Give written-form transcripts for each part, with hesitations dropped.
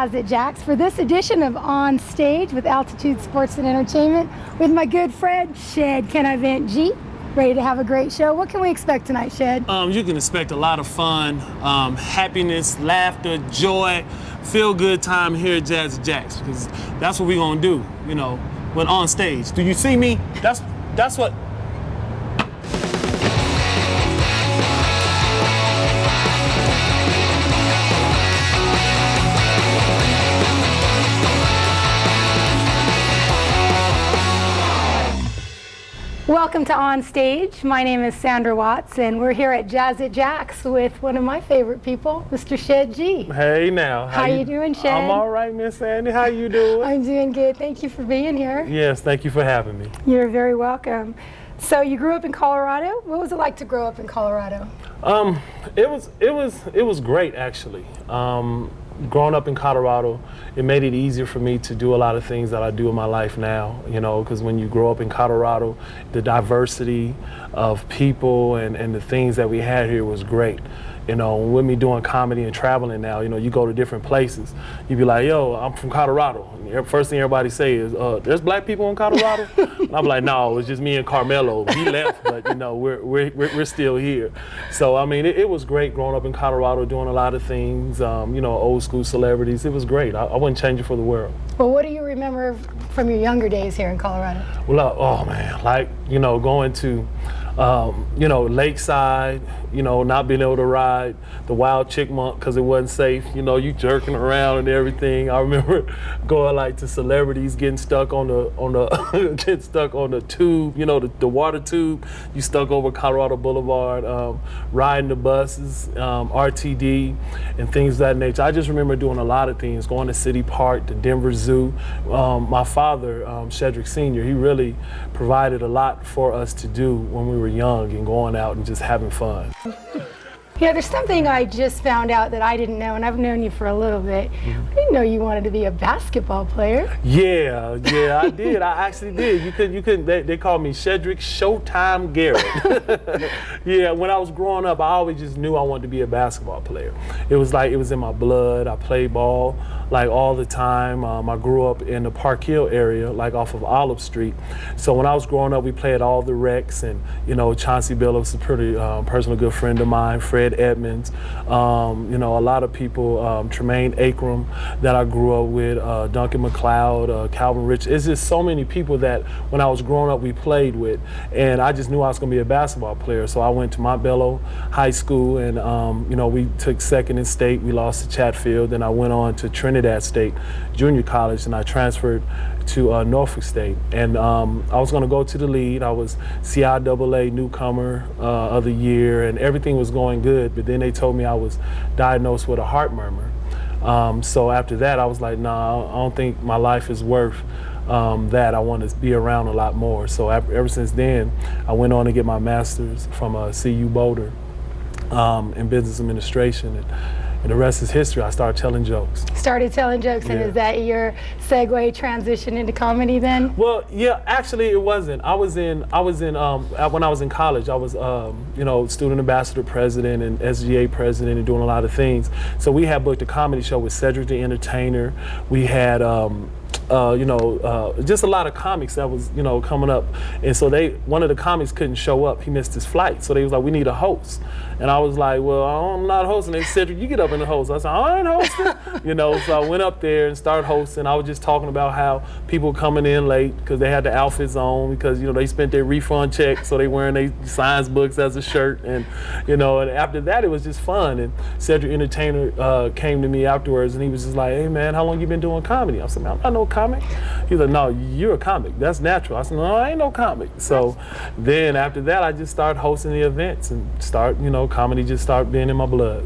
At Jax for this edition of On Stage with Altitude Sports and Entertainment with my good friend Shed Kenavant G. Ready to have a great show. What can we expect tonight, Shed? You can expect a lot of fun, happiness, laughter, joy, feel good time here at Jazz at Jax, because that's what we're gonna do, you know, when on stage. Do you see me? That's what. Welcome to On Stage. My name is Sandra Watts, and we're here at Jazz at Jax with one of my favorite people, Mr. Shed G. Hey now. How you doing, Shed? I'm all right, Miss Sandy. How you doing? I'm doing good. Thank you for being here. Yes, thank you for having me. You're very welcome. So you grew up in Colorado. What was it like to grow up in Colorado? It was great, actually. Growing up in Colorado, it made it easier for me to do a lot of things that I do in my life now, you know, because when you grow up in Colorado, the diversity of people and the things that we had here was great. You know, with me doing comedy and traveling now, you know, you go to different places, you be like, yo, I'm from Colorado. And the first thing everybody say is, there's black people in Colorado? And I'm like, no, it's just me and Carmelo. He left, but you know, we're still here. So, I mean, it was great growing up in Colorado, doing a lot of things, you know, old school celebrities. It was great. I wouldn't change it for the world. Well, what do you remember from your younger days here in Colorado? Well, oh man, like, you know, going to, you know, Lakeside, you know, not being able to ride the Wild Chickmunk because it wasn't safe, you know, you jerking around and everything. I remember going like to celebrities getting stuck on the getting stuck on the tube, you know, the water tube. You stuck over Colorado Boulevard, riding the buses, RTD, and things of that nature. I just remember doing a lot of things, going to City Park, the Denver Zoo. My father, Shedrick Sr., he really provided a lot for us to do when we were young and going out and just having fun. Yeah, there's something I just found out that I didn't know, and I've known you for a little bit. I didn't know you wanted to be a basketball player. Yeah, I did. I actually did. You couldn't. They called me Shedrick Showtime Garrett. Yeah, when I was growing up, I always just knew I wanted to be a basketball player. It was like it was in my blood. I played ball like all the time. I grew up in the Park Hill area, like off of Olive Street. So when I was growing up, we played all the recs, and you know, Chauncey Billups, a pretty personal good friend of mine, Fred Edmonds, you know, a lot of people, Tremaine Akram that I grew up with, Duncan McLeod, Calvin Rich. It's just so many people that when I was growing up we played with, and I just knew I was going to be a basketball player. So I went to Montbello High School, and you know, we took second in state. We lost to Chatfield, and I went on to Trinidad State Junior College, and I transferred to Norfolk State. And I was going to go to the lead. I was CIAA newcomer of the year, and everything was going good. But then they told me I was diagnosed with a heart murmur. So after that, I was like, nah, I don't think my life is worth that. I want to be around a lot more. So ever since then, I went on to get my master's from CU Boulder in business administration. And the rest is history. I started telling jokes. Started telling jokes, Yeah. and is that your segue transition into comedy then? Well, yeah, actually it wasn't. I was in when I was in college, I was, you know, student ambassador president and SGA president and doing a lot of things. So we had booked a comedy show with Cedric the Entertainer. We had, you know, just a lot of comics that was, you know, coming up. And so one of the comics couldn't show up. He missed his flight. So they was like, we need a host. And I was like, well, I'm not hosting. They said, you get up and host. I said, I ain't hosting. You know, so I went up there and started hosting. I was just talking about how people coming in late because they had the outfits on because, you know, they spent their refund check. So they wearing their science books as a shirt. And, you know, and after that, it was just fun. And Cedric Entertainer came to me afterwards, and he was just like, hey, man, how long you been doing comedy? I said, man, I'm not no comic. He's like, no, you're a comic. That's natural. I said, no, I ain't no comic. So then after that, I just started hosting the events and you know, comedy just started being in my blood.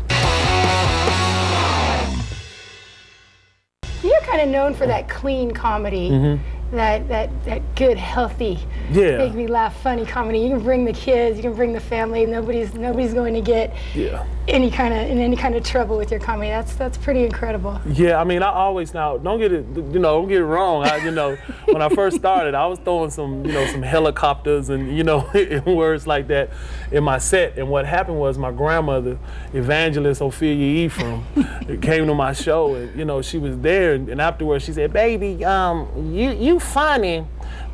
You're kind of known for that clean comedy, that good, healthy Yeah. make me laugh, funny comedy. You can bring the kids, you can bring the family. Nobody's going to get Yeah. any kind of trouble with your comedy. That's pretty incredible. Yeah, I mean, I always now don't get it wrong. When I first started, I was throwing some helicopters and and words like that in my set. And what happened was my grandmother, Evangelist Ophelia Ephraim, came to my show, and she was there, and afterwards she said, "Baby, you funny,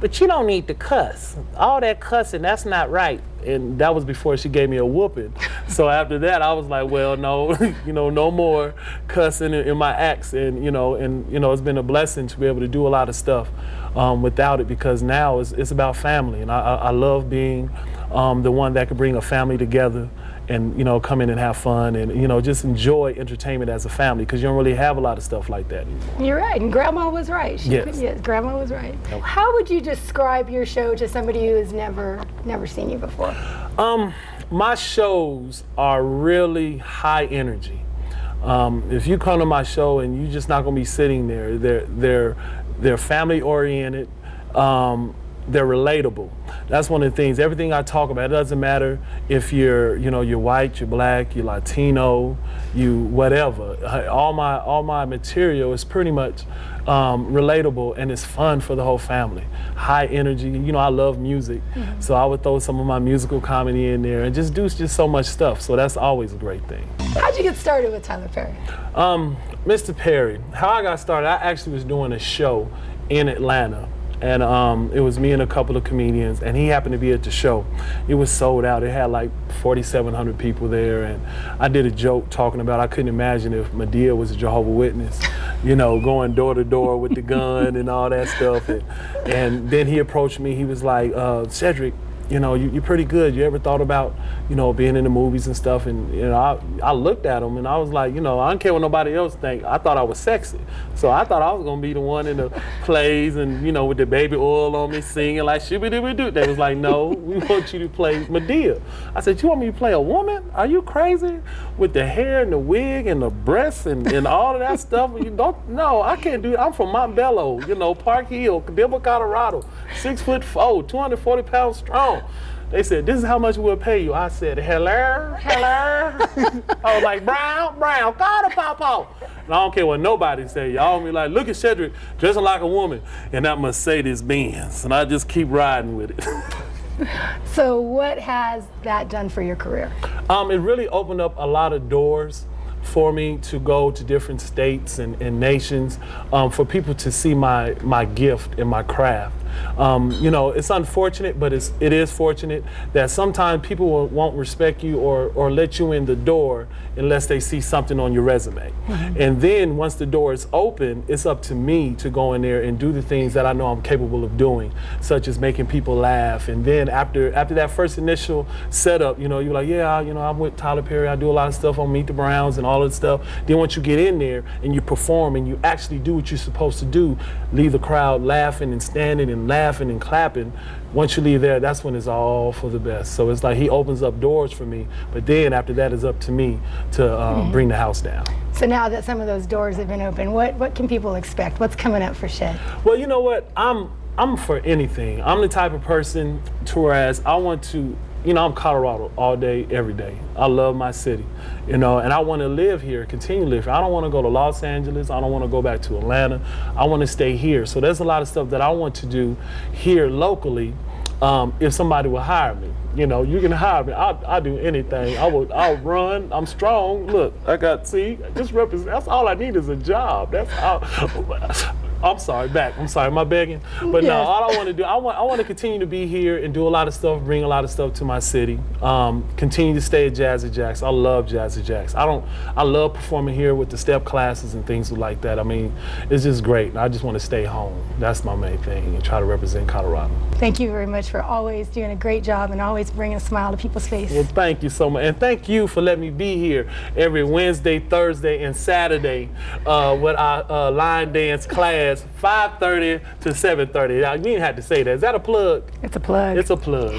but you don't need to cuss. All that cussing, that's not right." And that was before she gave me a whooping. So after that, I was like, well, no, no more cussing in my acts. And it's been a blessing to be able to do a lot of stuff without it, because now it's about family. And I love being the one that could bring a family together and, come in and have fun and, just enjoy entertainment as a family, because you don't really have a lot of stuff like that anymore. You're right, and Grandma was right. Yes, Grandma was right. Yep. How would you describe your show to somebody who has never seen you before? My shows are really high energy. If you come to my show and you're just not going to be sitting there, they're family oriented. They're relatable. That's one of the things. Everything I talk about, it doesn't matter if you're white, you're black, you're Latino, you whatever. All my material is pretty much relatable, and it's fun for the whole family. High energy. I love music, so I would throw some of my musical comedy in there and just do so much stuff. So that's always a great thing. How'd you get started with Tyler Perry? Mr. Perry, how I got started, I actually was doing a show in Atlanta. And it was me and a couple of comedians, and he happened to be at the show. It was sold out. It had like 4,700 people there, and I did a joke talking about I couldn't imagine if Madea was a Jehovah's Witness, going door to door with the gun and all that stuff. And then he approached me. He was like, Cedric, you're pretty good. You ever thought about, being in the movies and stuff? And, I looked at him and I was like, I don't care what nobody else think. I thought I was sexy. So I thought I was going to be the one in the plays and, with the baby oil on me singing like shibby-dibby-doo. They was like, no, we want you to play Madea. I said, you want me to play a woman? Are you crazy? With the hair and the wig and the breasts and all of that stuff? No, I can't do it. I'm from Montbello, Park Hill, Denver, Colorado, 6'4", 240 pounds strong. They said, this is how much we'll pay you. I said, hello. I was like, brown, call the pawpaw. And I don't care what nobody say. Y'all be like, look at Cedric dressing like a woman in that Mercedes Benz. And I just keep riding with it. So what has that done for your career? It really opened up a lot of doors for me to go to different states and nations, for people to see my gift and my craft. It's unfortunate, but it is fortunate that sometimes people won't respect you or let you in the door unless they see something on your resume. And then once the door is open, it's up to me to go in there and do the things that I know I'm capable of doing, such as making people laugh. And then after that first initial setup, you're like, yeah, I'm with Tyler Perry. I do a lot of stuff on Meet the Browns and all that stuff. Then once you get in there and you perform and you actually do what you're supposed to do, leave the crowd laughing and standing and laughing and clapping, once you leave there, that's when it's all for the best. So it's like he opens up doors for me, but then after that, it's up to me to bring the house down. So now that some of those doors have been open, what can people expect? What's coming up for Shed? Well, you know what? I'm for anything. I'm the type of person to whereas I want to, I'm Colorado all day, every day. I love my city, and I want to live here, continue to live here. I don't want to go to Los Angeles. I don't want to go back to Atlanta. I want to stay here. So there's a lot of stuff that I want to do here locally. If somebody will hire me, you can hire me. I'll do anything. I'll run. I'm strong. Look, just represent. That's all I need is a job. That's all. I'm sorry, am I begging? But no, all I want to do, I want to continue to be here and do a lot of stuff, bring a lot of stuff to my city. Continue to stay at Jazzy Jacks. I love Jazzy Jacks. I love performing here with the step classes and things like that. I mean, it's just great. I just want to stay home. That's my main thing, and try to represent Colorado. Thank you very much for always doing a great job and always bringing a smile to people's face. Well, thank you so much. And thank you for letting me be here every Wednesday, Thursday, and Saturday with our line dance class. 5:30 to 7:30. You didn't have to say that. Is that a plug? It's a plug. It's a plug.